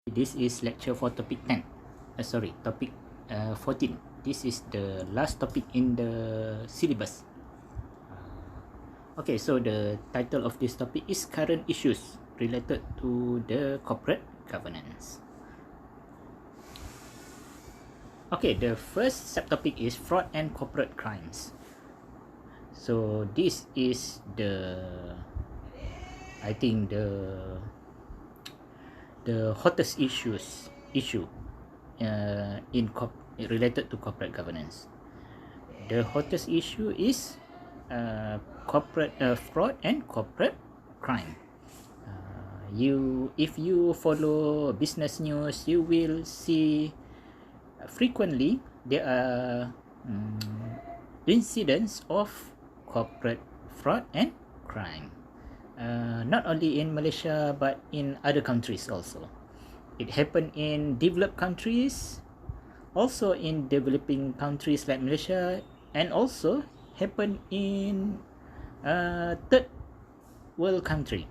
This is lecture for topic 10. Topic 14. This is the last topic in the syllabus. Okay, so the title of this topic is current issues related to the corporate governance. Okay, the first subtopic is fraud and corporate crimes. So this is I think the hottest issue related to corporate governance. The hottest issue is corporate fraud and corporate crime. If you follow business news, you will see frequently there are incidents of corporate fraud and crime. Not only in Malaysia but in other countries also. It happened in developed countries, also in developing countries like Malaysia, and also happen in third world countries.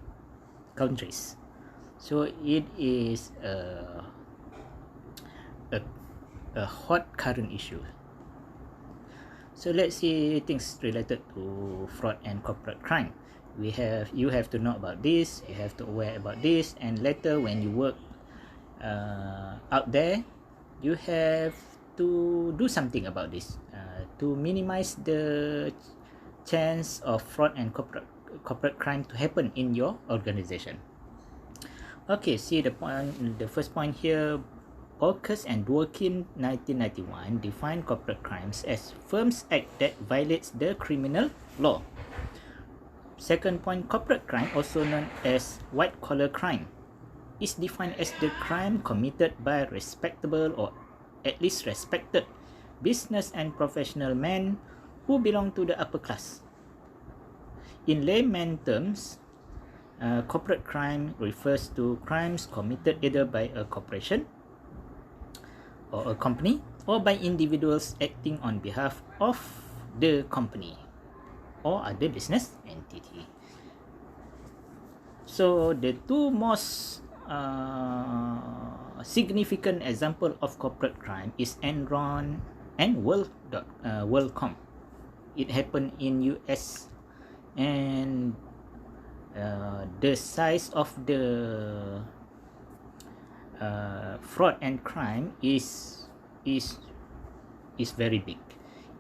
So it is a hot current issue. So let's see things related to fraud and corporate crime. You have to know about this, you have to aware about this, and later when you work out there, you have to do something about this to minimize the chance of fraud and corporate crime to happen in your organization. Okay, see the first point here. August and Dworkin 1991 defined corporate crimes as firms act that violates the criminal law. Second point, corporate crime, also known as white-collar crime, is defined as the crime committed by respectable or at least respected business and professional men who belong to the upper class. In layman terms, corporate crime refers to crimes committed either by a corporation or a company or by individuals acting on behalf of the company or other business entity. So the two most significant example of corporate crime is Enron and WorldCom. It happened in US, and the size of the fraud and crime is very big.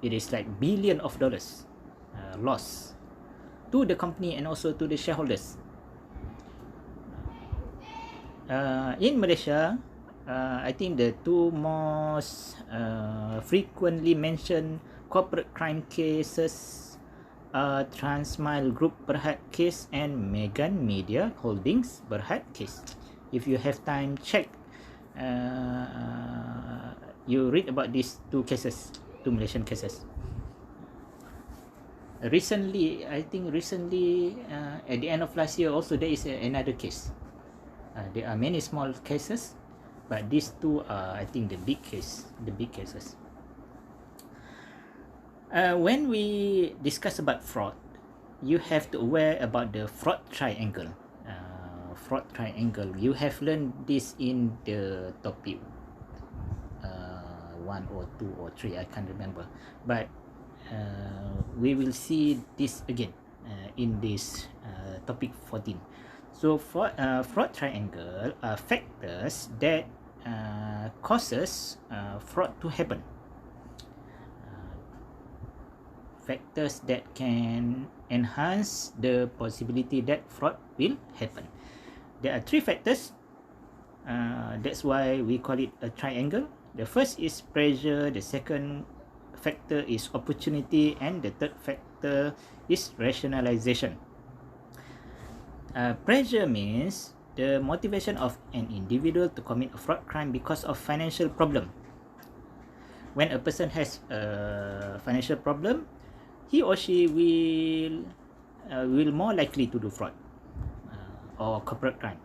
It is like billion of dollars loss to the company and also to the shareholders. In Malaysia, I think the two most frequently mentioned corporate crime cases are Transmile Group Berhad case and Megan Media Holdings Berhad case. If you have time, check. You read about these two Malaysian cases. Recently, at the end of last year also there is another case. There are many small cases, but these two are, I think, the big cases. When we discuss about fraud, you have to aware about the fraud triangle. You have learned this in the topic 1 or 2 or 3, I can't remember, but we will see this again in this topic 14. So fraud triangle are factors that causes fraud to happen. Factors that can enhance the possibility that fraud will happen. There are three factors. That's why we call it a triangle. The first is pressure, the second factor is opportunity, and the third factor is rationalization. Pressure means the motivation of an individual to commit a fraud crime because of financial problem. When a person has a financial problem, he or she will more likely to do fraud or corporate crime.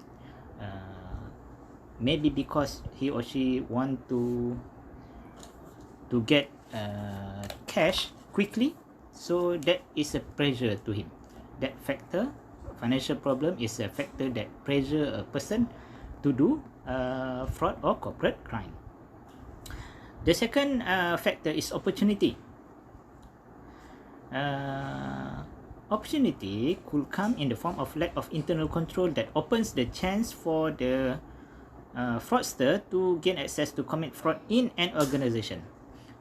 Maybe because he or she want to get cash quickly, so that is a pressure to him. That factor, financial problem, is a factor that pressure a person to do fraud or corporate crime. The second factor is opportunity. Opportunity could come in the form of lack of internal control that opens the chance for the fraudster to gain access to commit fraud in an organization.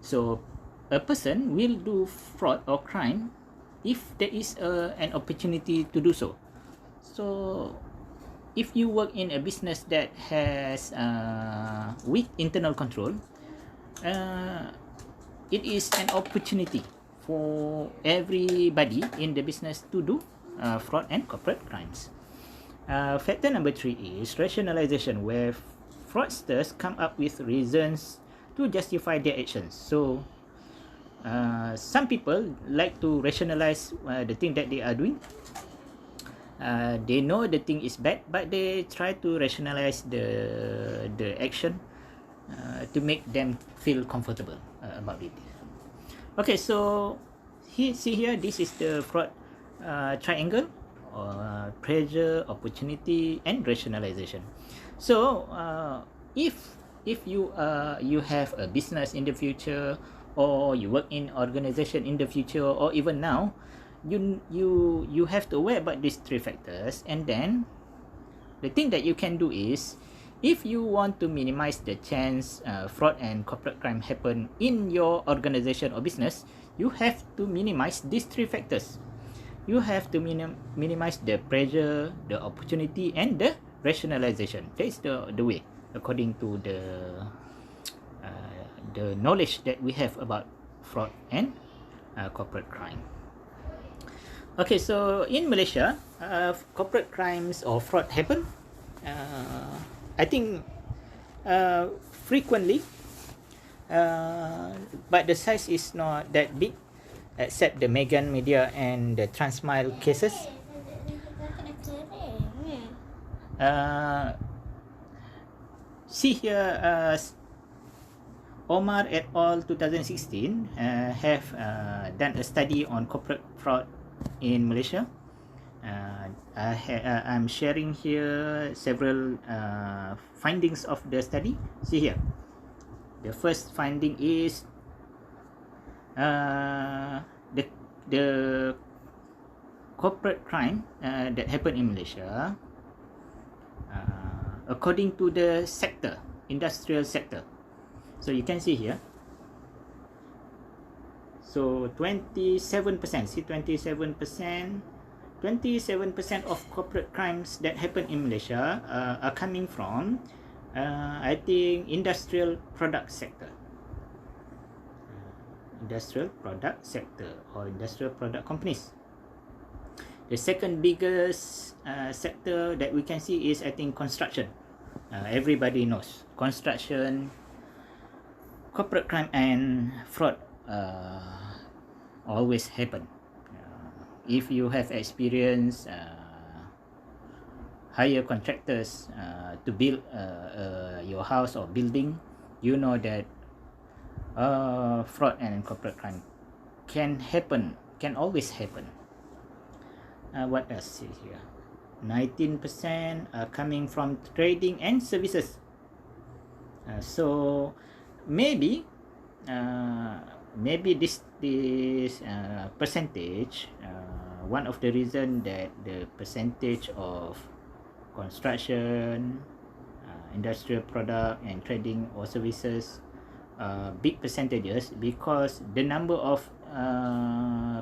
So a person will do fraud or crime if there is an opportunity to do so. So if you work in a business that has weak internal control, it is an opportunity for everybody in the business to do fraud and corporate crimes. Factor number 3 is rationalization, where fraudsters come up with reasons to justify their actions. So some people like to rationalize the thing that they are doing. They know the thing is bad, but they try to rationalize the action to make them feel comfortable about it. Okay, so see here, this is the fraud triangle, pressure, opportunity, and rationalization. So if you have a business in the future, or you work in organization in the future, or even now, you have to aware about these 3 factors. And then the thing that you can do is, if you want to minimize the chance fraud and corporate crime happen in your organization or business, you have to minimize these 3 factors. You have to minimize the pressure, the opportunity, and the rationalization. That is the way, according to the knowledge that we have about fraud and corporate crime. Okay, so in Malaysia, corporate crimes or fraud happen. I think frequently, but the size is not that big, except the Megan Media and the Transmile cases. See here, Omar et al. 2016 have done a study on corporate fraud in Malaysia. I'm sharing here several findings of the study. See here, the first finding is the corporate crime that happened in Malaysia, according to the sector, industrial sector. So you can see here, so 27%, see 27% of corporate crimes that happen in Malaysia are coming from I think industrial product sector, industrial product sector, or industrial product companies. The second biggest sector that we can see is, I think, construction. Everybody knows construction, corporate crime and fraud always happen. If you have experience hire contractors to build your house or building, you know that fraud and corporate crime can always happen. What else is here? 19% are coming from trading and services. So maybe this percentage, one of the reason that the percentage of construction, industrial product and trading or services big percentages, because the number of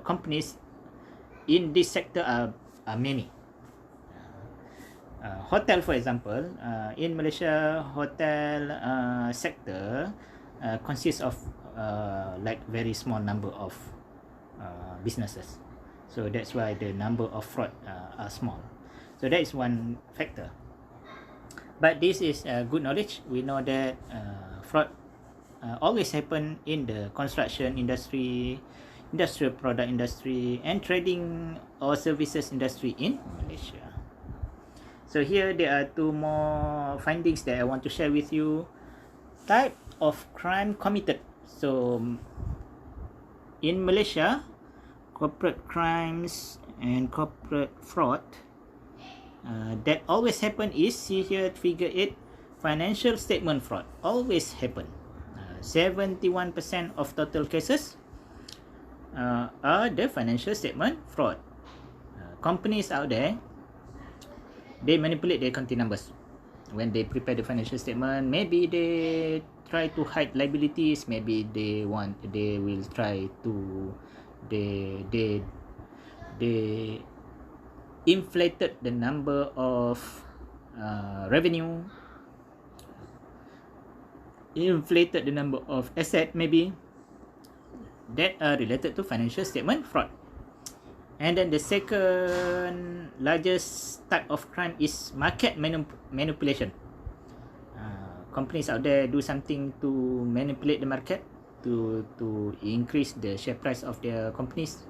companies in this sector are many. Hotel, for example, in Malaysia, hotel sector consists of like very small number of businesses. So that's why the number of fraud are small. So that is one factor. But this is good knowledge. We know that fraud always happen in the construction industry, industrial product industry, and trading or services industry in Malaysia. So here there are 2 more findings that I want to share with you. Type of crime committed. So in Malaysia, corporate crimes and corporate fraud that always happen is, see here, figure 8, financial statement fraud always happen. 71% of total cases are the financial statement fraud. Companies out there, they manipulate the accounting numbers when they prepare the financial statement. Maybe they try to hide liabilities. Maybe they will try to they inflated the number of revenue, inflated the number of asset, maybe that are related to financial statement fraud. And then the second largest type of crime is market manipulation. Companies out there do something to manipulate the market to increase the share price of their companies,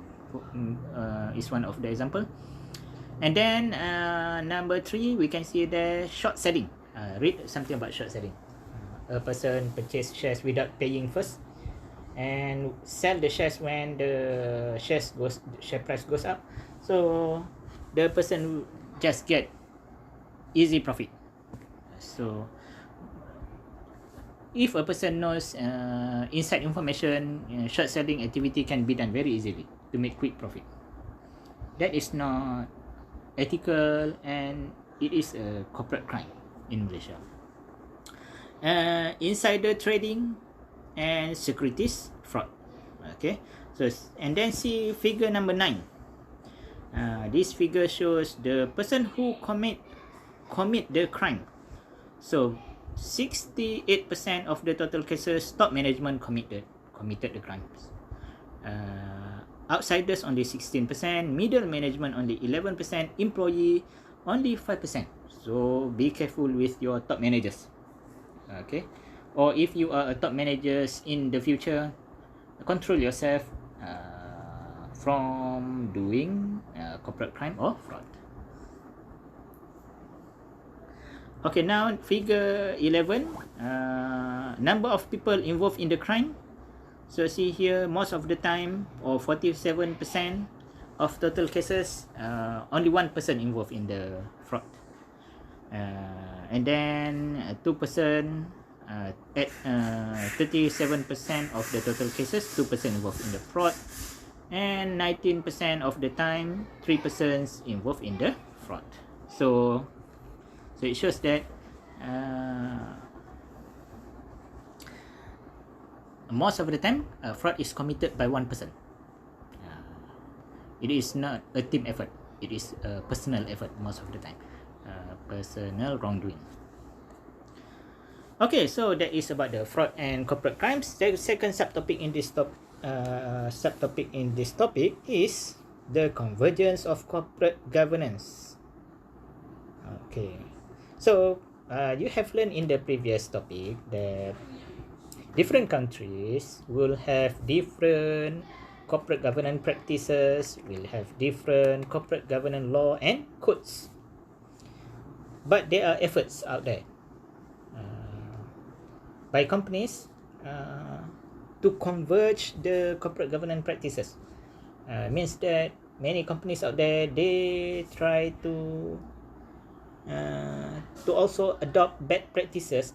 is one of the example. And then number 3, we can see the short selling. Read something about short selling. A person purchase shares without paying first and sell the shares when the share price goes up. So the person just get easy profit. So if a person knows inside information, short selling activity can be done very easily to make quick profit. That is not ethical, and it is a corporate crime in Malaysia. Insider trading and securities fraud. Okay, so and then see figure number 9. This figure shows the person who commit the crime. So 68% of the total cases, top management committed the crimes. Outsiders only 16%, middle management only 11%, employee only 5%. So be careful with your top managers. Okay, or if you are a top managers in the future, control yourself from doing corporate crime or fraud. Okay, now figure 11, number of people involved in the crime. So see here, most of the time, or 47% of total cases, only one person involved in the fraud. And then 2%, at 37% of the total cases, 2% involved in the fraud. And 19% of the time, 3 persons involved in the fraud. So it shows that most of the time, fraud is committed by one person. It is not a team effort. It is a personal effort most of the time. Personal wrongdoing. Okay, so that is about the fraud and corporate crimes. The second subtopic in this topic is the convergence of corporate governance. Okay, so you have learned in the previous topic that different countries will have different corporate governance practices, will have different corporate governance law and codes. But there are efforts out there by companies to converge the corporate governance practices. Means that many companies out there, they try to also adopt good practices,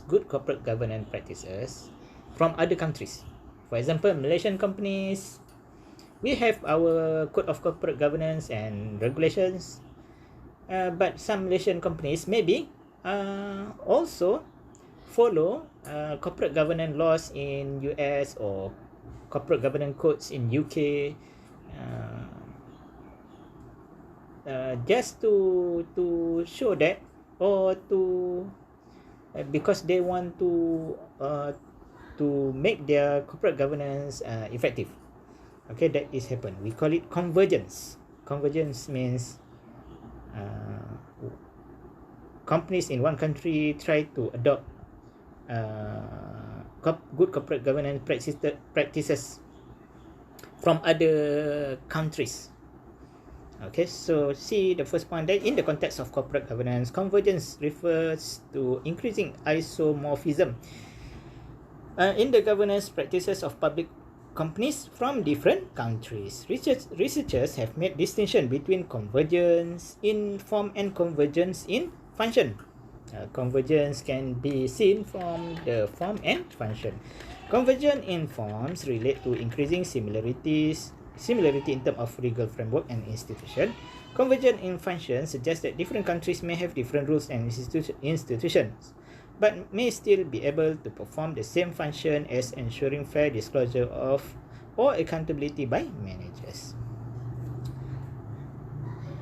good corporate governance practices from other countries. For example, Malaysian companies, we have our code of corporate governance and regulations, but some Malaysian companies maybe also follow corporate governance laws in US or corporate governance codes in UK, just to show that, or to because they want to make their corporate governance effective. Okay, that is happen. We call it convergence. Convergence means companies in one country try to adopt good corporate governance practices from other countries. Okay, so see the first point, that in the context of corporate governance, convergence refers to increasing isomorphism in the governance practices of public companies from different countries. Researchers have made distinction between convergence in form and convergence in function. Convergence can be seen from the form and function. Convergence in forms relate to increasing similarity in terms of legal framework and institution. Convergence in function suggests that different countries may have different rules and institutions, but may still be able to perform the same function as ensuring fair disclosure of or accountability by managers.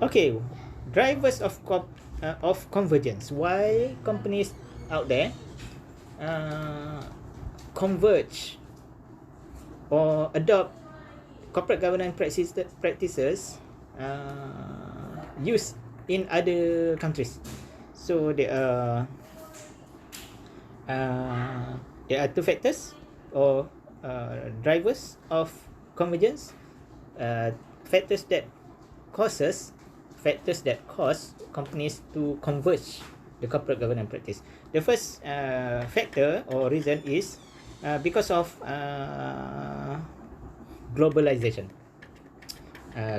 Okay, drivers of convergence. Why companies out there converge or adopt corporate governance practices used in other countries? So there are two factors or drivers of convergence. Factors that cause companies to converge the corporate governance practice. The first factor or reason is because of globalization.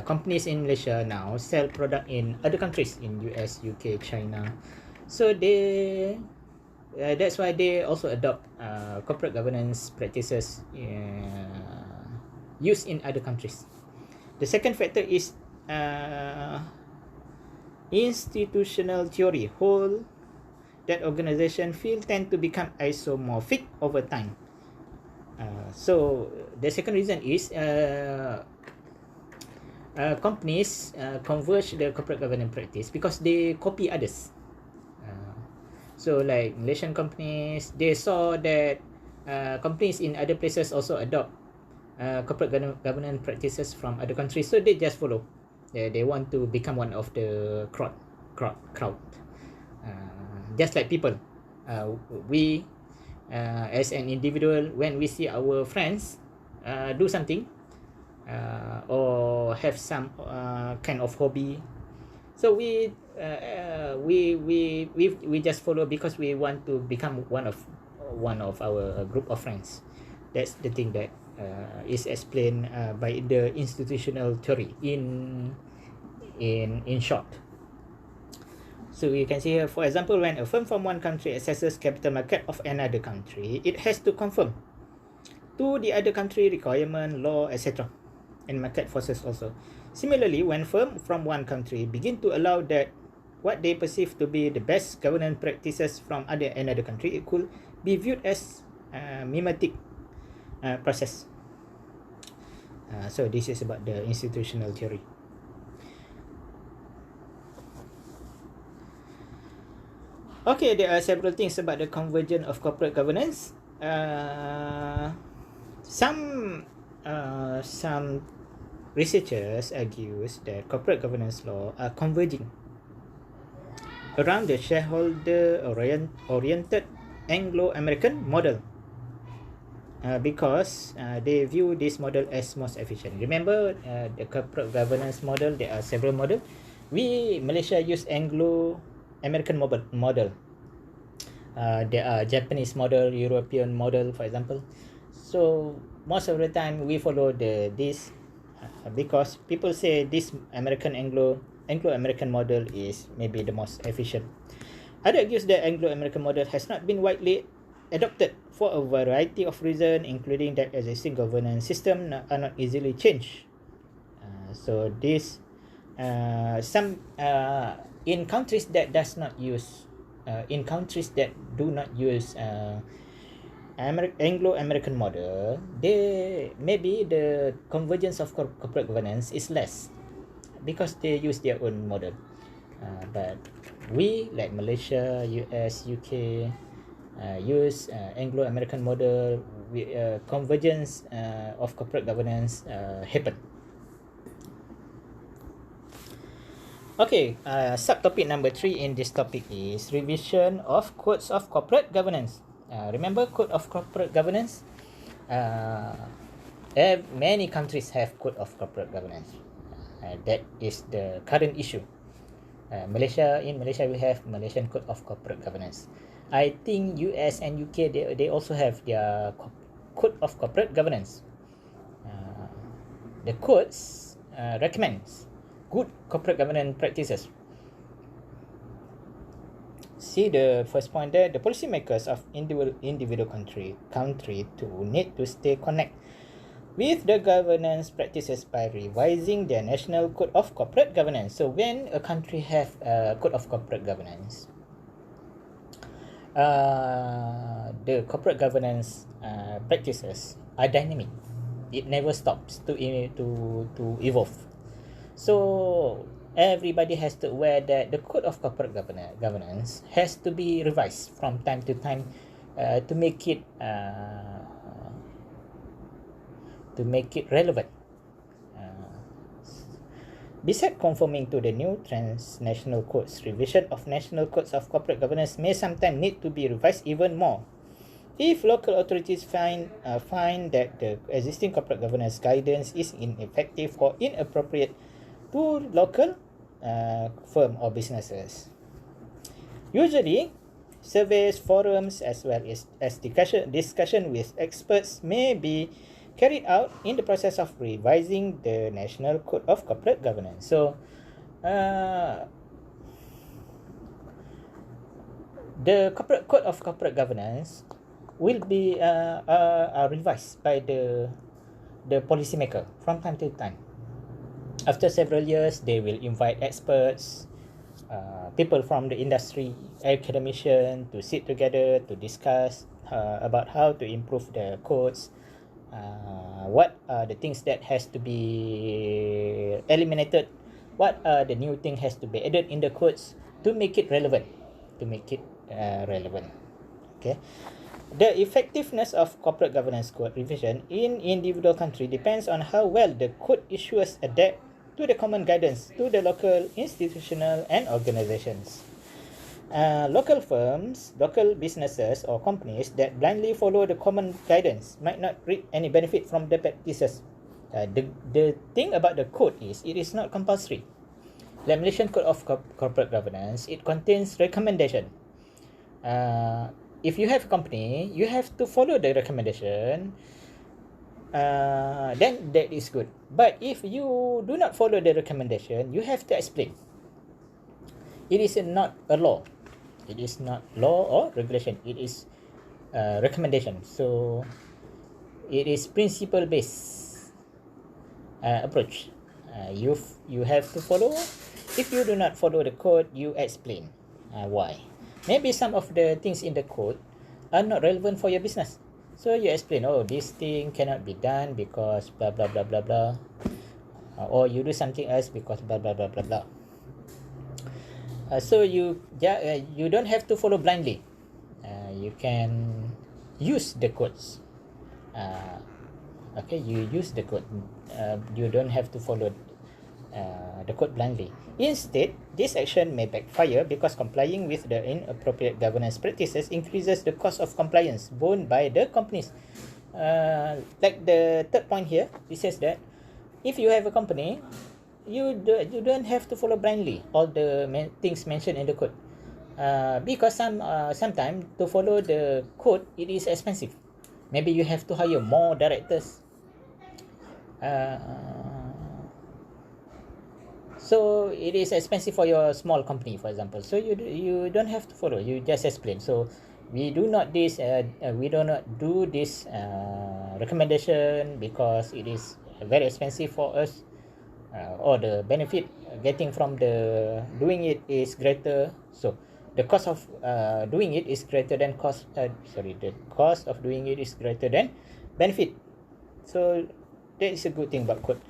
Companies in Malaysia now sell product in other countries, in US, UK, China. So that's why they also adopt corporate governance practices used in other countries. The second factor is institutional theory hold that organization tend to become isomorphic over time. So the second reason is companies converge the corporate governance practice because they copy others. So like Malaysian companies, they saw that companies in other places also adopt corporate governance practices from other countries, so they just follow. They want to become one of the crowd. Just like people, we as an individual, when we see our friends do something or have some kind of hobby, so we just follow because we want to become one of our group of friends. That's the thing that is explained by the institutional theory in short. So you can see here, for example, when a firm from one country accesses capital market of another country, it has to conform to the other country requirement, law, etc., and market forces also. Similarly, when firms from one country begin to allow that what they perceive to be the best governance practices from another country, it could be viewed as mimetic process. So this is about the institutional theory. Okay, there are several things about the convergence of corporate governance. Some researchers argues that corporate governance law are converging around the shareholder-oriented Anglo-American model because they view this model as most efficient. Remember, the corporate governance model, there are several models. Malaysia use Anglo-American model. There are Japanese model, European model, for example. So most of the time we follow this because people say this Anglo-American model is maybe the most efficient. Other argues that Anglo-American model has not been widely adopted for a variety of reasons, including that existing governance system are not easily changed. So this some in countries that do not use Anglo-American model, maybe the convergence of corporate governance is less because they use their own model. But we, like Malaysia, US, UK, use Anglo-American model. Convergence of corporate governance happen. Okay, subtopic number 3 in this topic is revision of codes of corporate governance. Remember code of corporate governance? Many countries have code of corporate governance. That is the current issue. In Malaysia we have Malaysian code of corporate governance. I think US and UK they also have their code of corporate governance. The codes recommends good corporate governance practices. see the first point there, the policymakers of individual country to need to stay connected with the governance practices by revising their national code of corporate governance. So when a country have a code of corporate governance, the corporate governance practices are dynamic. It never stops to evolve. So everybody has to aware that the code of corporate governance has to be revised from time to time to make it relevant. Besides conforming to the new transnational codes, revision of national codes of corporate governance may sometimes need to be revised even more if local authorities find that the existing corporate governance guidance is ineffective or inappropriate to local firm or businesses. Usually, surveys, forums, as well as discussion with experts may be carried out in the process of revising the National Code of Corporate Governance. So, the Code of Corporate Governance will be revised by the policymaker from time to time. After several years, they will invite experts, people from the industry, academicians to sit together to discuss about how to improve the codes. What are the things that has to be eliminated, what are the new thing has to be added in the codes to make it relevant, okay. The effectiveness of corporate governance code revision in individual country depends on how well the code issuers adapt to the common guidance to the local institutional and organizations. Local firms, local businesses or companies that blindly follow the common guidance might not reap any benefit from the practices. The thing about the code is it is not compulsory. The Malaysian Code of Corporate Governance, it contains recommendation. If you have a company, you have to follow the recommendation, then that is good. But if you do not follow the recommendation, you have to explain. It is not a law. It is not law or regulation. It is recommendation. So it is principle-based approach. You have to follow. If you do not follow the code, you explain why. Maybe some of the things in the code are not relevant for your business. So you explain, this thing cannot be done because blah blah blah blah blah, or you do something else because blah blah blah blah blah. So you don't have to follow blindly. You can use the codes. Okay, you use the code. You don't have to follow the code blindly. Instead, this action may backfire because complying with the inappropriate governance practices increases the cost of compliance borne by the companies. Like the third point here, it says that if you have a company, you don't have to follow blindly all the things mentioned in the code, because sometimes to follow the code it is expensive. Maybe you have to hire more directors. So it is expensive for your small company, for example. So you don't have to follow. You just explain. So we do not do this recommendation because it is very expensive for us, or the benefit getting from the doing it is greater. So the cost of doing it is greater than the cost of doing it is greater than benefit. So that is a good thing about code.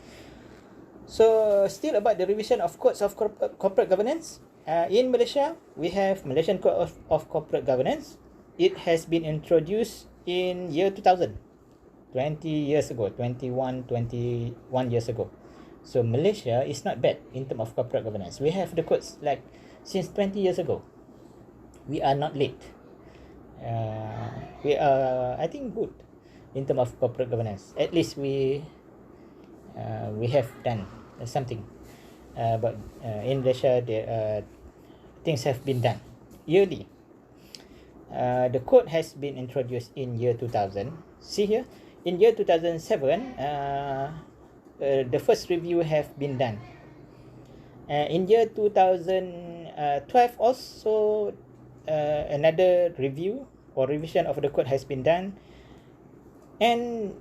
So still about the revision of codes of corporate governance. In Malaysia, we have Malaysian Code of Corporate Governance. It has been introduced in year 2000, 21 years ago. So Malaysia is not bad in terms of corporate governance. We have the codes like since 20 years ago. We are not late. We are, I think, good in terms of corporate governance. At least we have done something. But in Malaysia, things have been done yearly. The code has been introduced in year 2000. See here, in year 2007, the first review have been done. In year 2012 also, another review or revision of the code has been done, and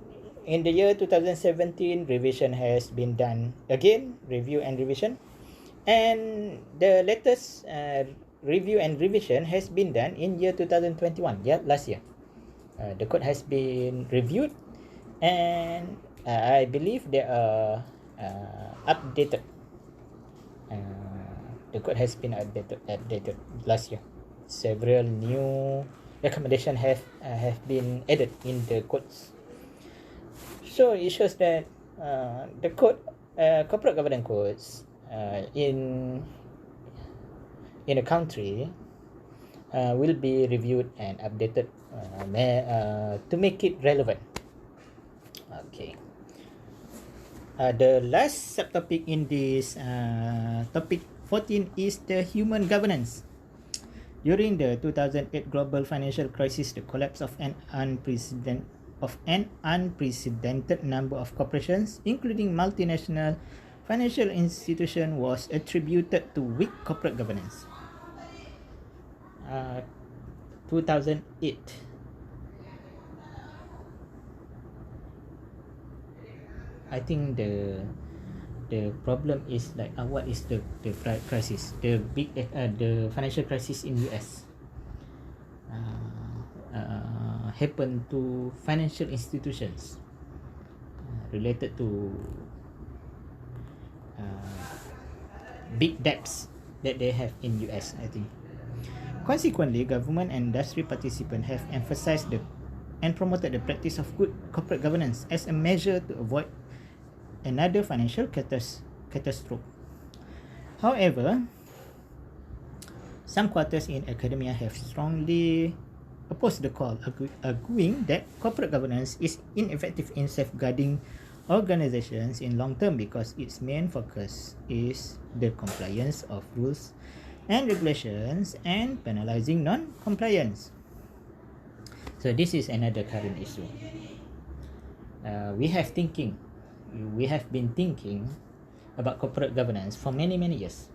in the year 2017 revision has been done again, review and revision, and the latest review and revision has been done in year 2021, last year. The code has been reviewed, and I believe they are updated. The code has been updated last year. Several new recommendations have been added in the codes. So it shows that the code, corporate governance codes in a country will be reviewed and updated to make it relevant. Okay. The last subtopic in this topic 14 is the human governance. During the 2008 global financial crisis, the collapse of an unprecedented number of corporations, including multinational financial institutions, was attributed to weak corporate governance. 2008. I think the problem is like what is the crisis, the big the financial crisis in US happened to financial institutions related to big debts that they have in US, I think. Consequently, government and industry participants have emphasized and promoted the practice of good corporate governance as a measure to avoid another financial catastrophe. However, some quarters in academia have strongly opposed the call, arguing that corporate governance is ineffective in safeguarding organizations in long term because its main focus is the compliance of rules and regulations and penalizing non-compliance. So this is another current issue. We have been thinking about corporate governance for many years.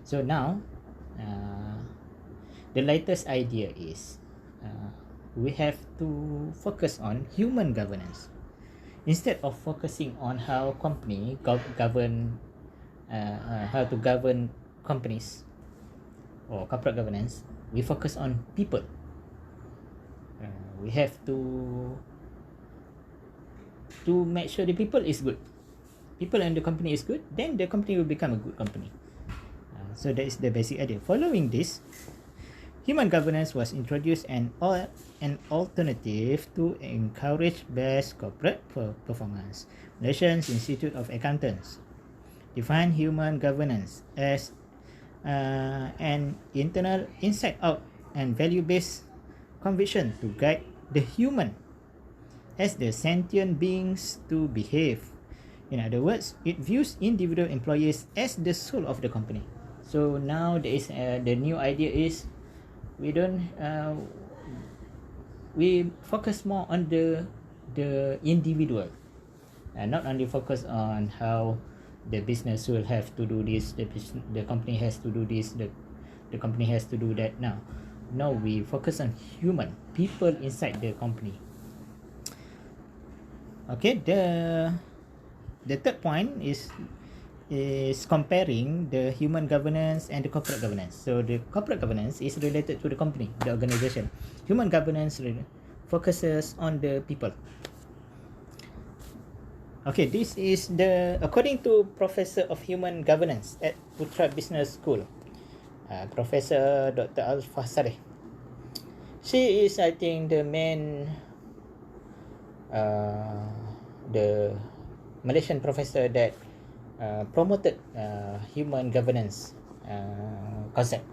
So now the latest idea is we have to focus on human governance instead of focusing on how company govern how to govern companies or corporate governance. We focus on people. We have to make sure the people is good. People and the company is good, then the company will become a good company. So that is the basic idea. Following this, human governance was introduced an alternative to encourage best corporate performance. Malaysia's Institute of Accountants define human governance as an internal inside-out and value-based conviction to guide the human as the sentient beings to behave. In other words, it views individual employees as the soul of the company. So now there is the new idea is we focus more on the individual, and not only focus on how the business will have to do this, the company has to do this, the company has to do that. Now we focus on human people inside the company. Okay, the third point is comparing the human governance and the corporate governance. So the corporate governance is related to the company, the organization. Human governance focuses on the people. Okay, this is according to Professor of Human Governance at Putra Business School, Professor Dr. Alfa Sadeh. She is, I think, the main the Malaysian professor that promoted human governance concept.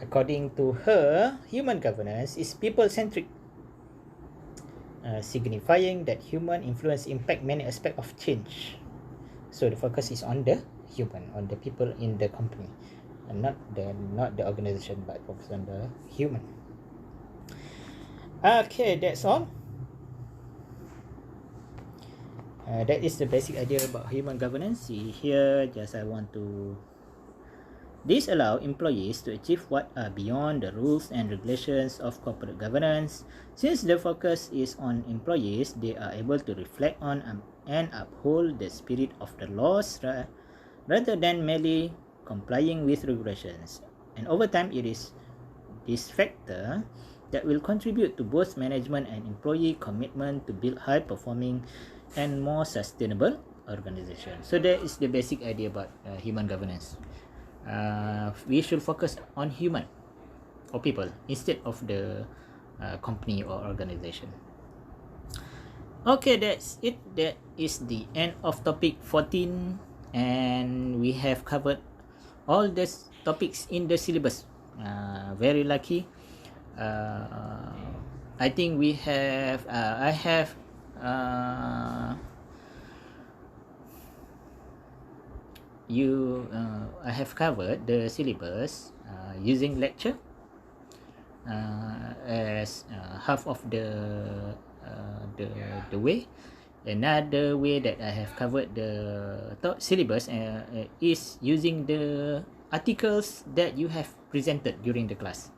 According to her, human governance is people-centric, signifying that human influence impact many aspects of change. So the focus is on the human, on the people in the company, and not the organization, but focus on the human. Okay, that's all. That is the basic idea about human governance. See here, just I want to This allows employees to achieve what are beyond the rules and regulations of corporate governance. Since the focus is on employees, they are able to reflect on and uphold the spirit of the laws rather than merely complying with regulations. And over time, it is this factor that will contribute to both management and employee commitment to build high-performing and more sustainable organization. So that is the basic idea about human governance. We should focus on human or people instead of the company or organization. Okay, that's it. That is the end of topic 14, and we have covered all the topics in the syllabus. Very lucky. I think we have I have I have covered the syllabus using lecture as half of the way. Another way that I have covered the syllabus is using the articles that you have presented during the class.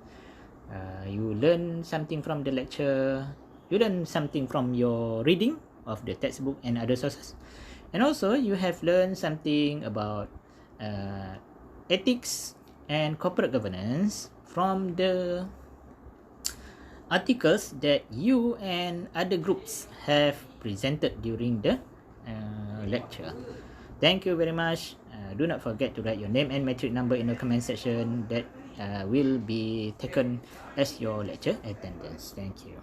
You learn something from the lecture, you learn something from your reading of the textbook and other sources, and also you have learned something about ethics and corporate governance from the articles that you and other groups have presented during the lecture. Thank you very much. Do not forget to write your name and metric number in the comment section. That will be taken as your lecture attendance. Thank you.